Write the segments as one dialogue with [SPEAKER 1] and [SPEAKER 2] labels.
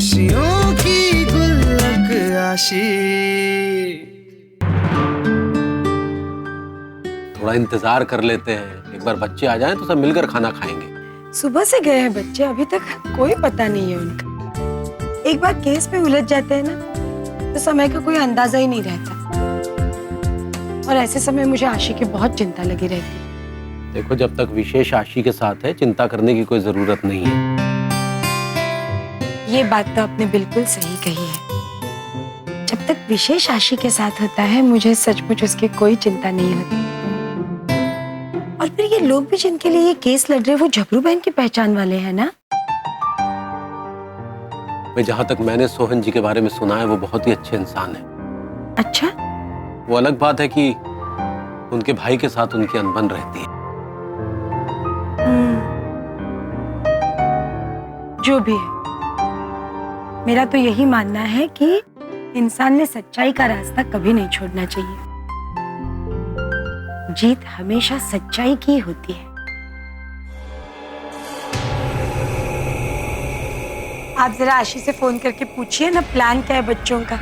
[SPEAKER 1] खुशियों की गुल्लक आशी।
[SPEAKER 2] थोड़ा इंतजार कर लेते हैं, एक बार बच्चे आ जाएं तो सब मिलकर खाना खाएंगे।
[SPEAKER 3] सुबह से गए हैं बच्चे, अभी तक कोई पता नहीं है उनका। एक बार केस में उलझ जाते हैं ना तो समय का कोई अंदाजा ही नहीं रहता। और ऐसे समय मुझे आशी की बहुत चिंता लगी रहती है।
[SPEAKER 2] देखो, जब तक विशेष आशी के साथ है चिंता करने की कोई जरूरत नहीं है।
[SPEAKER 3] ये बात तो आपने बिल्कुल सही कही है। जब तक विशेष आशी के साथ होता है मुझे सचमुच उसकी कोई चिंता नहीं होती। और फिर ये लोग भी जिनके लिए ये केस लड़ रहे हैं वो झबरू बहन की पहचान वाले हैं ना?
[SPEAKER 2] मैं जहां तक मैंने सोहन जी के बारे में सुना है वो बहुत ही अच्छे इंसान है।
[SPEAKER 3] अच्छा?
[SPEAKER 2] वो अलग बात है कि उनके भाई के साथ उनकी अनबन रहती है।
[SPEAKER 3] जो भी है, मेरा तो यही मानना है कि इंसान ने सच्चाई का रास्ता कभी नहीं छोड़ना चाहिए। जीत हमेशा सच्चाई की होती है। आप जरा आशी से फोन करके पूछिए ना, प्लान क्या है बच्चों का।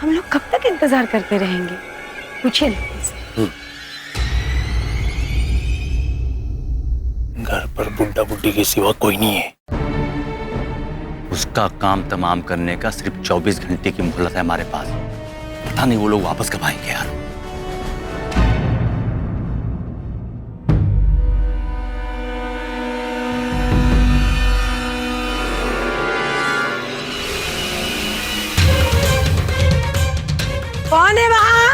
[SPEAKER 3] हम लोग कब तक इंतजार करते रहेंगे? पूछिए ना।
[SPEAKER 4] घर पर बुड्ढा बुड्ढी के सिवा कोई नहीं है।
[SPEAKER 5] उसका काम तमाम करने का सिर्फ 24 घंटे की मोहलत है हमारे पास। पता नहीं वो लोग वापस कब आएंगे यार।
[SPEAKER 3] कौन है वहां?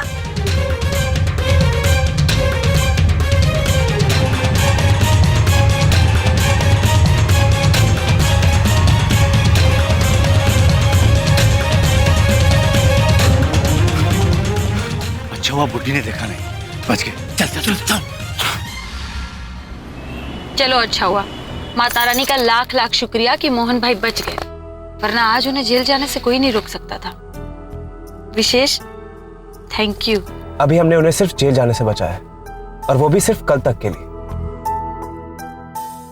[SPEAKER 5] अच्छा हुआ बुड्ढी ने देखा नहीं, बच गए। चल चल चल चल।
[SPEAKER 6] चलो अच्छा हुआ, माता रानी का लाख लाख शुक्रिया कि मोहन भाई बच गए, वरना आज उन्हें जेल जाने से कोई नहीं रोक सकता था। विशेष थैंक यू।
[SPEAKER 7] अभी हमने उन्हें सिर्फ जेल जाने से बचाया, और वो भी सिर्फ कल तक के लिए।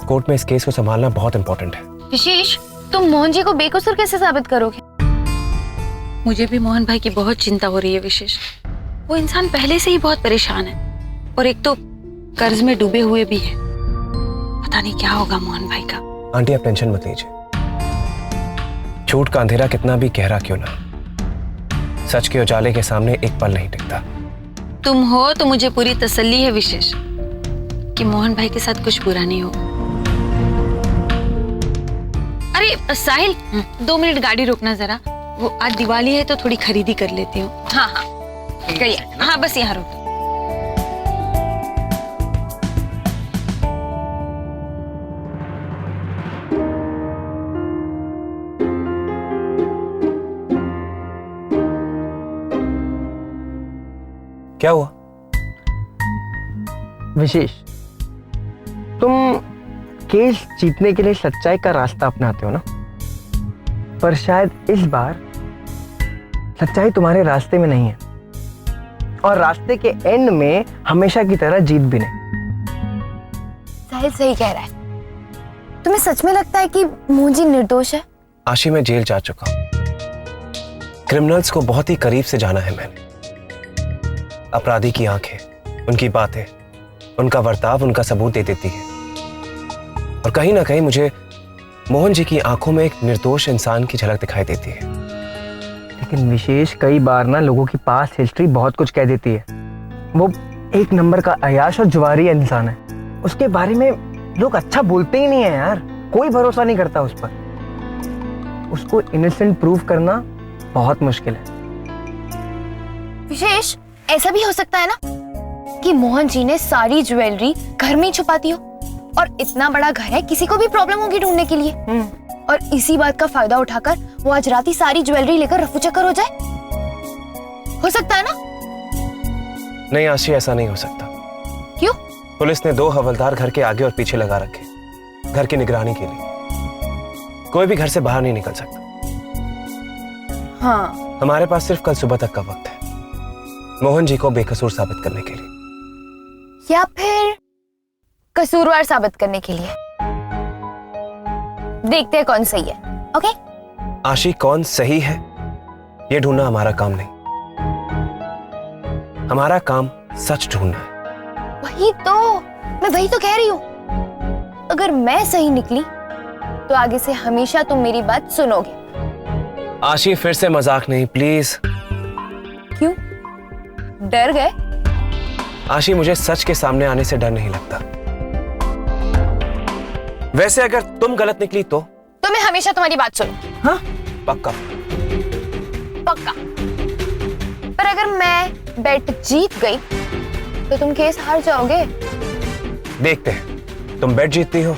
[SPEAKER 7] कोर्ट में इस केस को संभालना बहुत इंपॉर्टेंट है।
[SPEAKER 6] विशेष, तुम मोहन जी को बेकसूर कैसे साबित करोगे? मुझे भी मोहन भाई की बहुत चिंता हो रही है विशेष। वो इंसान पहले से ही बहुत परेशान है, और एक तो कर्ज में डूबे हुए भी है। पता नहीं क्या होगा मोहन भाई का।
[SPEAKER 7] आंटी, आप टेंशन मत लीजिए। झूठ का अंधेरा कितना भी गहरा क्यों ना, सच के उजाले के सामने एक पल नहीं टिकता।
[SPEAKER 6] तुम हो तो मुझे पूरी तसल्ली है विशेष कि मोहन भाई के साथ कुछ बुरा नहीं होगा। अरे साहिल, 2 मिनट गाड़ी रोकना जरा। वो आज दिवाली है तो थोड़ी खरीदी कर लेती हूँ। हाँ हाँ करिए। हाँ बस यहाँ रुक।
[SPEAKER 7] क्या हुआ?
[SPEAKER 8] विशेष, तुम केस जीतने के लिए सच्चाई का रास्ता अपनाते हो ना, पर शायद इस बार सच्चाई तुम्हारे रास्ते में नहीं है, और रास्ते के एंड में हमेशा की तरह जीत भी नहीं।
[SPEAKER 9] साहिल सही कह रहा है। तुम्हें सच में लगता है कि मोहन जी निर्दोष है?
[SPEAKER 7] आशी, मैं जेल जा चुका हूं। क्रिमिनल्स को बहुत ही करीब से जाना है मैंने। अपराधी की आंखें, उनकी बातें, उनका बर्ताव उनका सबूत दे देती है, और कहीं ना कहीं मुझे मोहन जी की आंखों में एक निर्दोष इंसान की झलक दिखाई देती है।
[SPEAKER 8] लेकिन विशेष, कई बार ना लोगों की पास्ट हिस्ट्री बहुत कुछ कह देती है। वो एक नंबर का अय्याश और जुआरी इंसान है। उसके बारे में लोग अच्छा बोलते ही नहीं है यार। कोई भरोसा नहीं करता उस पर। उसको इनोसेंट प्रूव करना बहुत मुश्किल है।
[SPEAKER 9] विशेष, ऐसा भी हो सकता है ना कि मोहन जी ने सारी ज्वेलरी घर में ही छुपा दी हो, और इतना बड़ा घर है किसी को भी प्रॉब्लम होगी ढूंढने के लिए, और इसी बात का फायदा उठाकर वो आज रात ही सारी ज्वेलरी लेकर रफू चक्कर हो जाए। हो सकता है ना?
[SPEAKER 7] नहीं आशी, ऐसा नहीं हो सकता।
[SPEAKER 9] क्यों?
[SPEAKER 7] पुलिस ने 2 हवलदार घर के आगे और पीछे लगा रखे, घर की निगरानी के लिए। कोई भी घर से बाहर नहीं निकल सकता।
[SPEAKER 9] हाँ,
[SPEAKER 7] हमारे पास सिर्फ कल सुबह तक का वक्त है मोहन जी को बेकसूर साबित करने के लिए,
[SPEAKER 9] या फिर कसूरवार साबित करने के लिए। देखते हैं कौन सही है। ओके?
[SPEAKER 7] आशी कौन सही है ये ढूंढना हमारा काम नहीं, हमारा काम सच ढूंढना है।
[SPEAKER 9] मैं वही तो कह रही हूँ। अगर मैं सही निकली तो आगे से हमेशा तुम मेरी बात सुनोगे।
[SPEAKER 7] आशी फिर से मजाक नहीं प्लीज।
[SPEAKER 9] क्यों? डर गए?
[SPEAKER 7] आशी मुझे सच के सामने आने से डर नहीं लगता। वैसे अगर तुम गलत निकली तो
[SPEAKER 9] मैं हमेशा तुम्हारी बात सुनूं।
[SPEAKER 7] हाँ पक्का।
[SPEAKER 9] पक्का। पर अगर मैं बेट जीत गई तो तुम केस हार जाओगे।
[SPEAKER 7] देखते हैं तुम बेट जीतती हो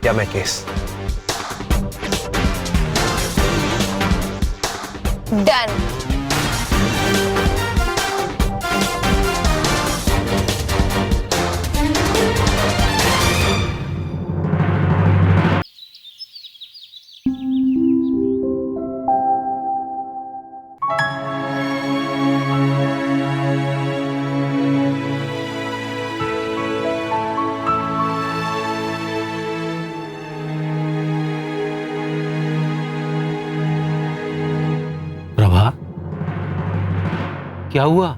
[SPEAKER 7] या मैं केस।
[SPEAKER 9] डन।
[SPEAKER 2] प्रभा, क्या हुआ?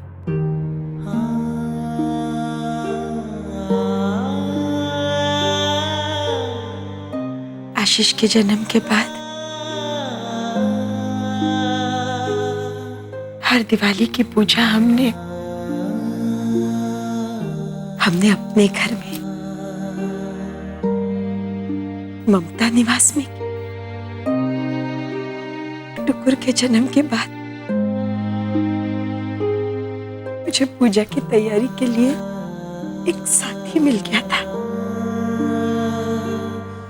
[SPEAKER 3] आशीष के जन्म के बाद हर दिवाली की पूजा हमने अपने घर में ममता निवास में की। टुकुर के जन्म के बाद मुझे पूजा की तैयारी के लिए एक साथी मिल गया था।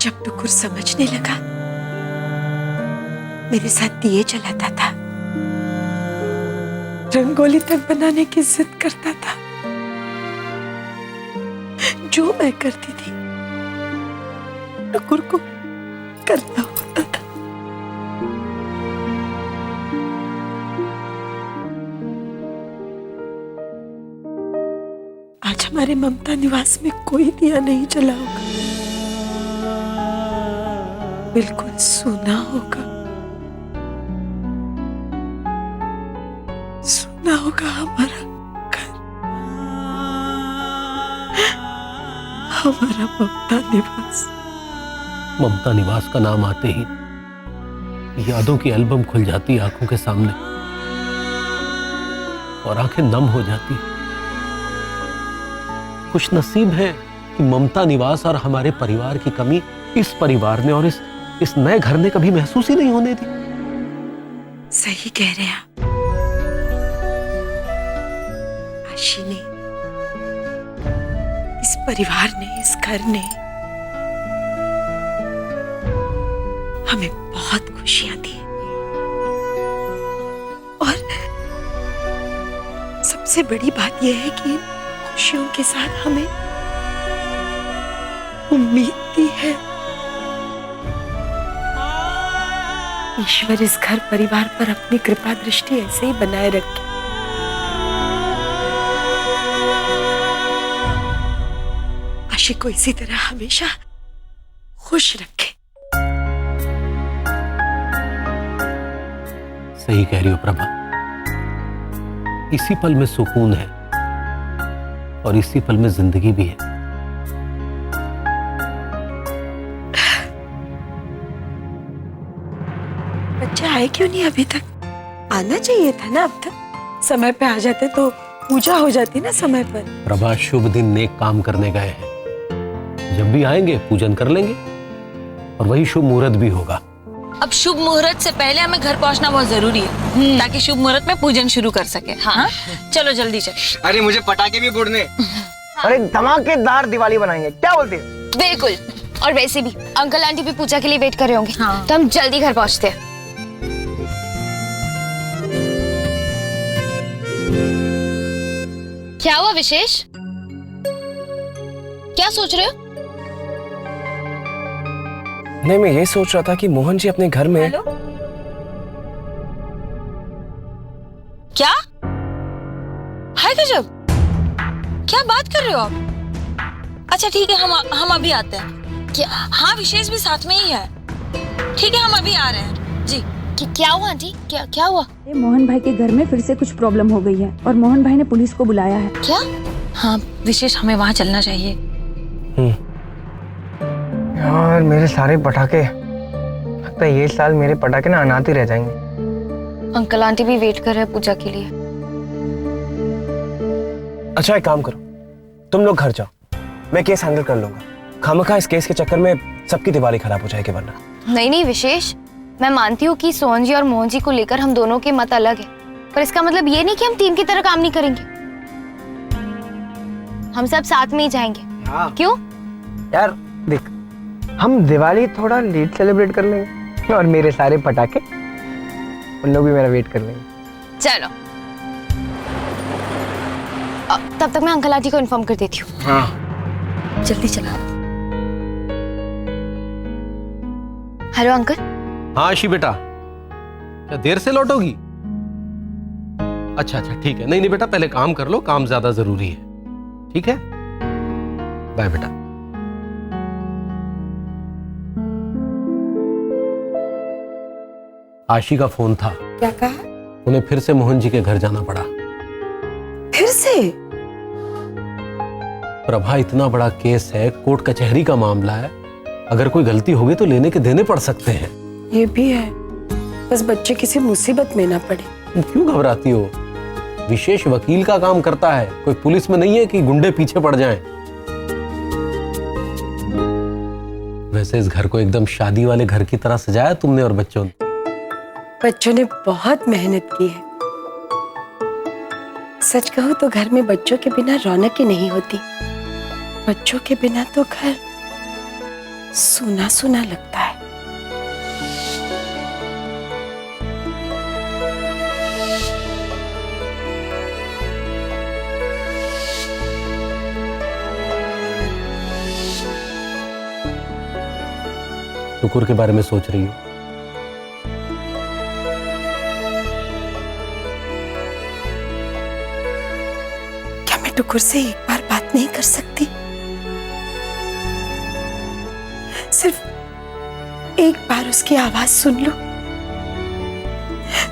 [SPEAKER 3] जब टुकुर समझने लगा, मेरे साथ दिए जलाता था, रंगोली तक बनाने की जिद करता था। जो मैं करती थी टुकुर को करना होता था। आज हमारे ममता निवास में कोई दिया नहीं जला होगा, बिल्कुल सूना होगा। सूना होगा हमारा घर, हमारा ममता निवास।
[SPEAKER 2] ममता निवास का नाम आते ही यादों की एल्बम खुल जाती है आंखों के सामने और आंखें नम हो जाती। खुश नसीब है कि ममता निवास और हमारे परिवार की कमी इस परिवार ने और इस नए घर ने कभी महसूस ही नहीं होने दी।
[SPEAKER 3] सही कह रहे हैं आप। आशी ने, इस परिवार ने, इस घर ने हमें बहुत खुशियां दी और सबसे बड़ी बात यह है कि खुशियों के साथ हमें उम्मीद दी है। ईश्वर इस घर परिवार पर अपनी कृपा दृष्टि ऐसे ही बनाए रखे। आशी को इसी तरह हमेशा खुश रखे।
[SPEAKER 2] सही कह रही हो प्रभा, इसी पल में सुकून है और इसी पल में जिंदगी भी है।
[SPEAKER 3] बच्चा आए क्यों नहीं अभी तक? आना चाहिए था ना, अब तक समय पे आ जाते तो पूजा हो जाती ना समय पर।
[SPEAKER 2] प्रभा, शुभ दिन नेक काम करने गए हैं, जब भी आएंगे पूजन कर लेंगे और वही शुभ मुहूर्त भी होगा।
[SPEAKER 6] अब शुभ मुहूर्त से पहले हमें घर पहुंचना बहुत जरूरी है ताकि शुभ मुहूर्त में पूजन शुरू कर सके। हाँ, चलो जल्दी चल।
[SPEAKER 8] अरे मुझे पटाखे भी फोड़ने। अरे धमाकेदार दिवाली बनाएंगे, क्या बोलते हो?
[SPEAKER 9] बिल्कुल। और वैसे भी अंकल आंटी भी पूजा के लिए वेट कर रहे होंगे।
[SPEAKER 6] हाँ।
[SPEAKER 9] तो हम जल्दी घर पहुंचते हैं। क्या हुआ विशेष? क्या सोच रहे हो?
[SPEAKER 7] नहीं, मैं ये सोच रहा था कि मोहन जी अपने घर में।
[SPEAKER 6] हेलो? क्या? हाय गजब, क्या बात कर रहे हो आप? अच्छा ठीक है, हम अभी आते हैं। क्या? हाँ, विशेष भी साथ में ही है। ठीक है, हम अभी आ रहे हैं जी।
[SPEAKER 9] क्या हुआ आंटी? क्या हुआ?
[SPEAKER 10] मोहन भाई के घर में फिर से कुछ प्रॉब्लम हो गई है और मोहन भाई ने पुलिस को बुलाया है।
[SPEAKER 9] क्या?
[SPEAKER 6] हाँ विशेष, हमें वहाँ चलना चाहिए।
[SPEAKER 8] यार मेरे सारे पटाखे, लगता है ये साल मेरे पटाखे ना अनाथ ही रह जाएंगे।
[SPEAKER 9] अंकल आंटी भी वेट कर रहे हैं पूजा के लिए।
[SPEAKER 7] अच्छा एक काम करो, तुम लोग घर जाओ, मैं केस हैंडल कर लूंगा। खामखा इस केस के चक्कर में सबकी दिवाली खराब हो जाएगी वरना।
[SPEAKER 9] नहीं विशेष, मैं मानती हूँ कि सोहन जी और मोहन जी को लेकर हम दोनों के मत अलग है, पर इसका मतलब ये नहीं कि हम टीम की तरह काम नहीं करेंगे। हम सब साथ में ही जाएंगे।
[SPEAKER 8] हाँ।
[SPEAKER 9] क्यों?
[SPEAKER 8] यार देख, हम दिवाली थोड़ा लेट सेलिब्रेट कर लेंगे और मेरे सारे पटाखे उन लोग भी मेरा वेट कर लेंगे।
[SPEAKER 9] चलो तब तक मैं अंकल आंटी को इन्फॉर्म कर देती हूँ।
[SPEAKER 8] हाँ
[SPEAKER 3] जल्दी चला।
[SPEAKER 9] Hello uncle.
[SPEAKER 2] हाँ आशी बेटा, क्या देर से लौटोगी? अच्छा ठीक है। नहीं बेटा, पहले काम कर लो, काम ज्यादा जरूरी है। ठीक है, बाय बेटा। आशी का फोन था।
[SPEAKER 3] क्या कहा?
[SPEAKER 2] उन्हें फिर से मोहन जी के घर जाना पड़ा।
[SPEAKER 3] फिर से?
[SPEAKER 2] प्रभा, इतना बड़ा केस है, कोर्ट कचहरी का मामला है, अगर कोई गलती होगी तो लेने के देने पड़ सकते हैं।
[SPEAKER 3] ये भी है, बस बच्चे किसी मुसीबत में ना पड़े।
[SPEAKER 2] तुम क्यों घबराती हो? विशेष वकील का काम करता है, कोई पुलिस में नहीं है कि गुंडे पीछे पड़ जाएं। वैसे इस घर को एकदम शादी वाले घर की तरह सजाया तुमने और बच्चों ने।
[SPEAKER 3] बच्चों ने बहुत मेहनत की है। सच कहूं तो घर में बच्चों के बिना रौनक ही नहीं होती। बच्चों के बिना तो घर सूना सूना लगता है।
[SPEAKER 2] टुकुर के बारे में सोच रही हो?
[SPEAKER 3] क्या मैं टुकुर से एक बार बात नहीं कर सकती? सिर्फ एक बार उसकी आवाज सुन लो,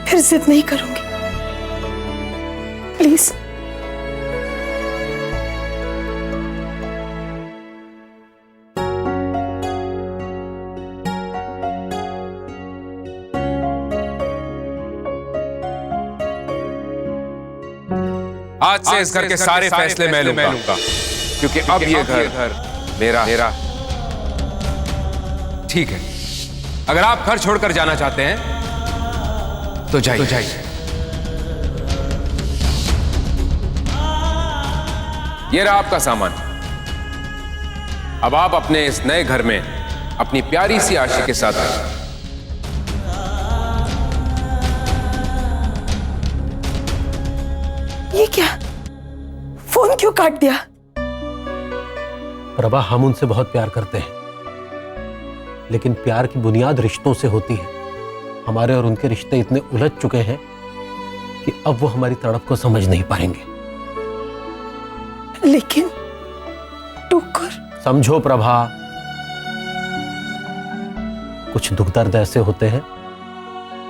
[SPEAKER 3] फिर जिद नहीं करूंगी। प्लीज।
[SPEAKER 11] आज से इस घर के सारे फैसले मैं लूंगा, क्योंकि अब ये घर मेरा। ठीक है, अगर आप घर छोड़कर जाना चाहते हैं तो जाइए। ये रहा आपका सामान। अब आप अपने इस नए घर में अपनी प्यारी सी आशी के साथ आइए।
[SPEAKER 3] ये क्या? फोन क्यों काट दिया?
[SPEAKER 2] प्रभा, हम उनसे बहुत प्यार करते हैं, लेकिन प्यार की बुनियाद रिश्तों से होती है। हमारे और उनके रिश्ते इतने उलझ चुके हैं कि अब वो हमारी तड़प को समझ नहीं पाएंगे।
[SPEAKER 3] लेकिन टुकुर।
[SPEAKER 2] समझो प्रभा, कुछ दुख दर्द ऐसे होते हैं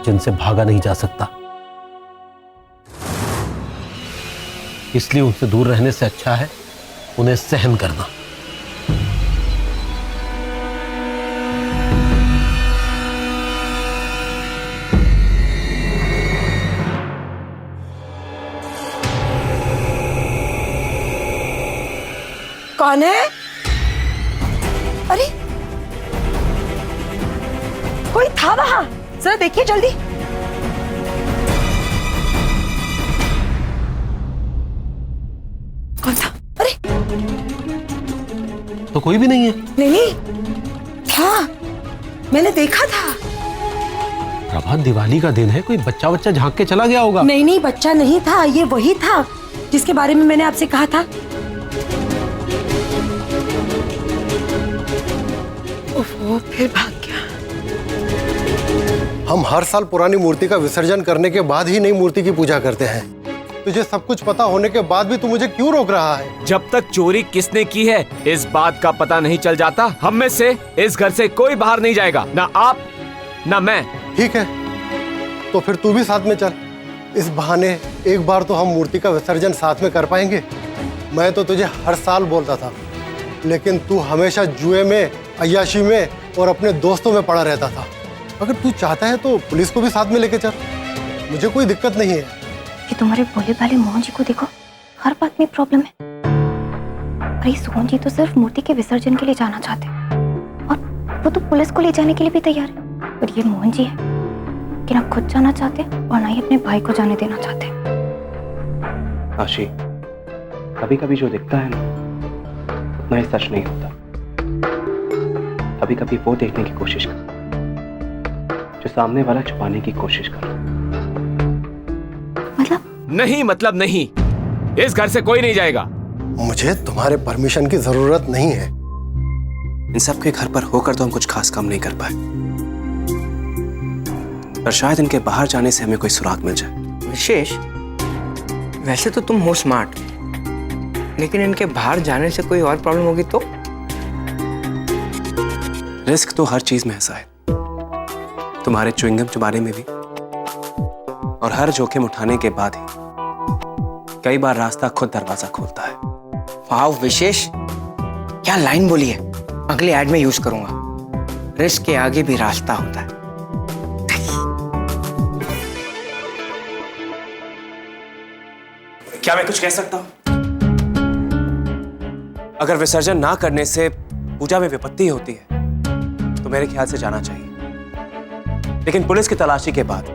[SPEAKER 2] जिनसे भागा नहीं जा सकता, इसलिए उनसे दूर रहने से अच्छा है उन्हें सहन करना।
[SPEAKER 3] कौन है? अरे कोई था वहां, जरा देखिए जल्दी। कौन था? अरे
[SPEAKER 2] तो कोई भी नहीं है।
[SPEAKER 3] नहीं था, मैंने देखा था।
[SPEAKER 2] प्रभा, दिवाली का दिन है, कोई बच्चा झांक के चला गया होगा।
[SPEAKER 3] नहीं, बच्चा नहीं था, ये वही था जिसके बारे में मैंने आपसे कहा था। वो फिर भाग गया।
[SPEAKER 12] हम हर साल पुरानी मूर्ति का विसर्जन करने के बाद ही नई मूर्ति की पूजा करते हैं। तुझे सब कुछ पता होने के बाद भी तू मुझे क्यों रोक रहा है?
[SPEAKER 13] जब तक चोरी किसने की है इस बात का पता नहीं चल जाता, हम में से इस घर से कोई बाहर नहीं जाएगा, ना आप ना मैं।
[SPEAKER 12] ठीक है, तो फिर तू भी साथ में चल। इस बहाने एक बार तो हम मूर्ति का विसर्जन साथ में कर पाएंगे। मैं तो तुझे हर साल बोलता था, लेकिन तू हमेशा जुए में, अय्याशी में और अपने दोस्तों में पड़ा रहता था। अगर तू चाहता है तो पुलिस को भी साथ में लेके चल, मुझे कोई दिक्कत नहीं है।
[SPEAKER 9] कि तुम्हारे भोले भाले मोहन जी को देखो, हर बात में प्रॉब्लम है। अरे सोहन जी तो सिर्फ मूर्ति के विसर्जन के लिए जाना चाहते हैं और वो तो पुलिस को ले जाने के लिए भी तैयार है। और ये मोहन जी है कि ना खुद जाना चाहते और ना ही अपने भाई को जाने देना चाहते।
[SPEAKER 7] आशी, कभी कभी जो दिखता है ना उतना ही सच नहीं होता। कभी कभी वो देखने की कोशिश कर जो सामने वाला छुपाने की कोशिश कर।
[SPEAKER 13] मतलब नहीं, इस घर से कोई नहीं जाएगा।
[SPEAKER 12] मुझे तुम्हारे परमिशन की जरूरत नहीं है।
[SPEAKER 7] इन सब के घर पर होकर तो हम कुछ खास काम नहीं कर पाए, पर शायद इनके बाहर जाने से हमें कोई सुराग मिल जाए।
[SPEAKER 8] विशेष, वैसे तो तुम हो स्मार्ट, लेकिन इनके बाहर जाने से कोई और प्रॉब्लम होगी तो?
[SPEAKER 7] रिस्क तो हर चीज में है शायद, तुम्हारे च्युइंगम चबाने में भी। और हर जोखिम उठाने के बाद ही कई बार रास्ता खुद दरवाजा खोलता है।
[SPEAKER 8] वाह विशेष, क्या लाइन बोली है, अगले ऐड में यूज करूंगा। रिस्क के आगे भी रास्ता होता है।
[SPEAKER 7] क्या मैं कुछ कह सकता हूं? अगर विसर्जन ना करने से पूजा में विपत्ति होती है तो मेरे ख्याल से जाना चाहिए। लेकिन पुलिस की तलाशी के बाद,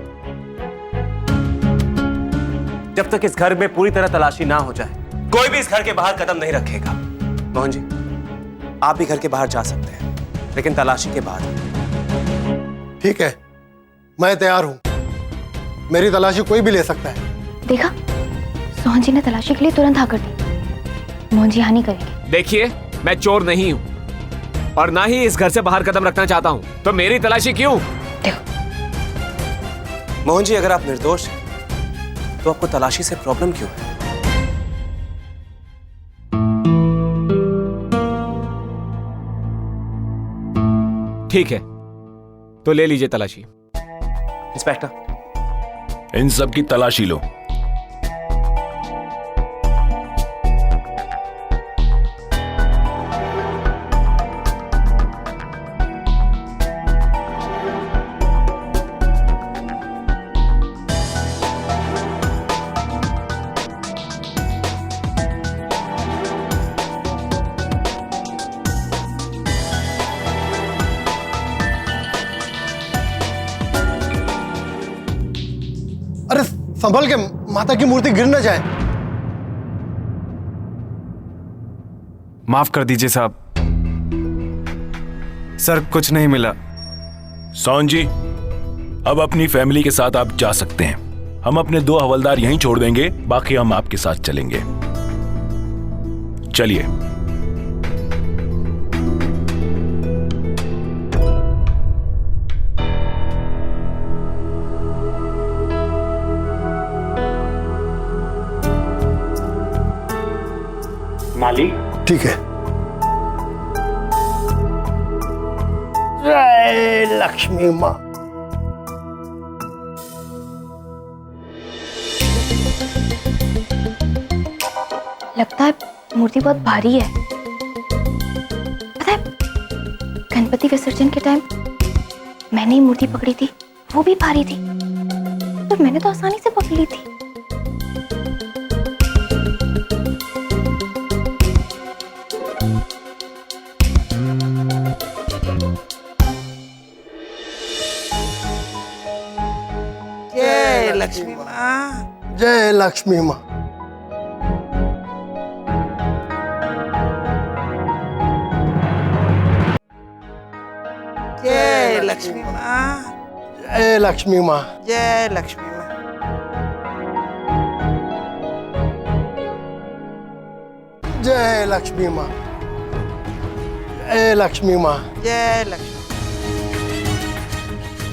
[SPEAKER 7] जब तक इस घर में पूरी तरह तलाशी ना हो जाए, कोई भी इस घर के बाहर कदम नहीं रखेगा। मोहन जी, आप भी घर के बाहर जा सकते हैं, लेकिन तलाशी के बाद।
[SPEAKER 12] ठीक है, मैं तैयार हूं। मेरी तलाशी कोई भी ले सकता है।
[SPEAKER 9] देखा, सोहन जी ने तलाशी के लिए तुरंत हाँ कर दी। मोहन जी हाँ नहीं करेंगे।
[SPEAKER 13] देखिए, मैं चोर नहीं हूं और ना ही इस घर से बाहर कदम रखना चाहता हूं, तो मेरी तलाशी क्यों?
[SPEAKER 7] मोहन जी, अगर आप निर्दोष हैं तो आपको तलाशी से प्रॉब्लम क्यों है?
[SPEAKER 13] ठीक है, तो ले लीजिए तलाशी।
[SPEAKER 7] इंस्पेक्टर,
[SPEAKER 4] इन सब की तलाशी लो।
[SPEAKER 12] अरे संभल के, माता की मूर्ति गिर न जाए।
[SPEAKER 14] माफ कर दीजिए साहब, सर कुछ नहीं मिला।
[SPEAKER 4] सोहन जी, अब अपनी फैमिली के साथ आप जा सकते हैं। हम अपने 2 हवलदार यहीं छोड़ देंगे, बाकी हम आपके साथ चलेंगे। चलिए।
[SPEAKER 7] मालिक,
[SPEAKER 12] ठीक है। जय लक्ष्मी माँ।
[SPEAKER 9] लगता है मूर्ति बहुत भारी है। पता है, गणपति विसर्जन के टाइम मैंने ही मूर्ति पकड़ी थी, वो भी भारी थी, पर मैंने तो आसानी से पकड़ ली थी।
[SPEAKER 8] जय लक्ष्मी माँ।
[SPEAKER 12] जय लक्ष्मी माँ।
[SPEAKER 8] जय लक्ष्मी माँ।
[SPEAKER 12] जय लक्ष्मी माँ।
[SPEAKER 8] जय लक्ष्मी माँ।
[SPEAKER 12] जय लक्ष्मी माँ। जय लक्ष्मी माँ।
[SPEAKER 8] जय लक्ष्मी।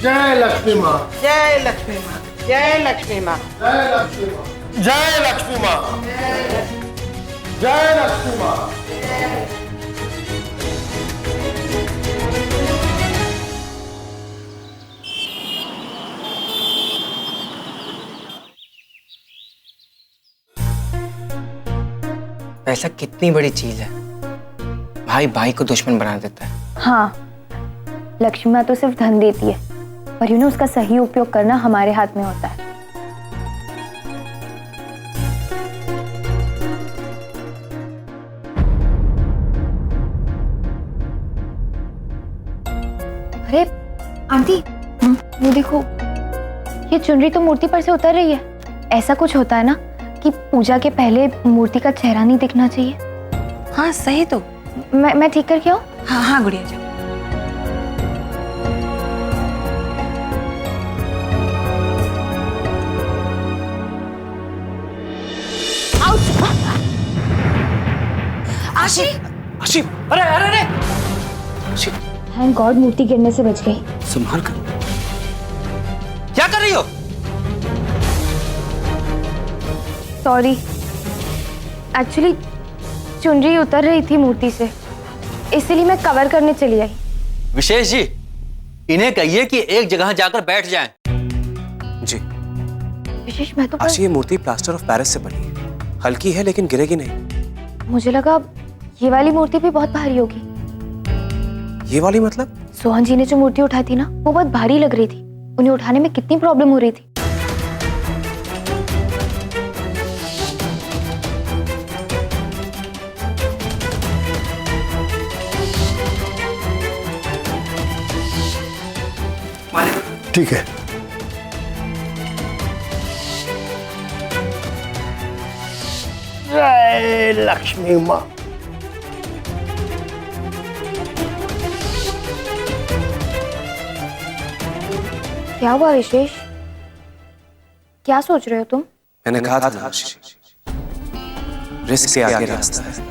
[SPEAKER 12] जय लक्ष्मी माँ।
[SPEAKER 8] जय लक्ष्मी माँ। जय लक्ष्मी माँ।
[SPEAKER 12] जय लक्ष्मी माँ। जय लक्ष्मी माँ। जय लक्ष्मी माँ।
[SPEAKER 8] पैसा कितनी बड़ी चीज है, भाई भाई को दुश्मन बना देता है।
[SPEAKER 9] हाँ, लक्ष्मी माँ तो सिर्फ धन देती है, पर उसका सही उपयोग करना हमारे हाथ में होता है। अरे आंटी, वो देखो, ये चुनरी तो मूर्ति पर से उतर रही है। ऐसा कुछ होता है ना कि पूजा के पहले मूर्ति का चेहरा नहीं दिखना चाहिए।
[SPEAKER 3] हाँ सही तो।
[SPEAKER 9] मैं ठीक करके आऊँ?
[SPEAKER 3] हाँ हाँ गुड़िया जी।
[SPEAKER 9] आशी,
[SPEAKER 8] आशी, अरे अरे अरे, आशी,
[SPEAKER 9] थैंक गॉड मूर्ति गिरने से बच गई।
[SPEAKER 8] संभाल कर। क्या कर रही हो?
[SPEAKER 9] सॉरी, एक्चुअली चुनरी उतर रही थी मूर्ति से, इसलिए मैं कवर करने चली आई।
[SPEAKER 5] विशेष जी, इन्हें कहिए कि एक जगह जाकर बैठ जाएं।
[SPEAKER 7] जी
[SPEAKER 9] विशेष, मैं तो
[SPEAKER 7] आशी, ये मूर्ति प्लास्टर ऑफ पेरिस से बनी है, हल्की है लेकिन गिरेगी नहीं।
[SPEAKER 9] मुझे लगा ये वाली मूर्ति भी बहुत भारी होगी।
[SPEAKER 7] ये वाली मतलब?
[SPEAKER 9] सोहन जी ने जो मूर्ति उठाई थी ना, वो बहुत भारी लग रही थी। उन्हें उठाने में कितनी प्रॉब्लम हो रही थी।
[SPEAKER 12] ठीक है। जय लक्ष्मी माँ।
[SPEAKER 9] क्या हुआ विशेष? क्या सोच रहे हो तुम?
[SPEAKER 7] मैंने कहा था ना, रिस्क से आगे रास्ता है।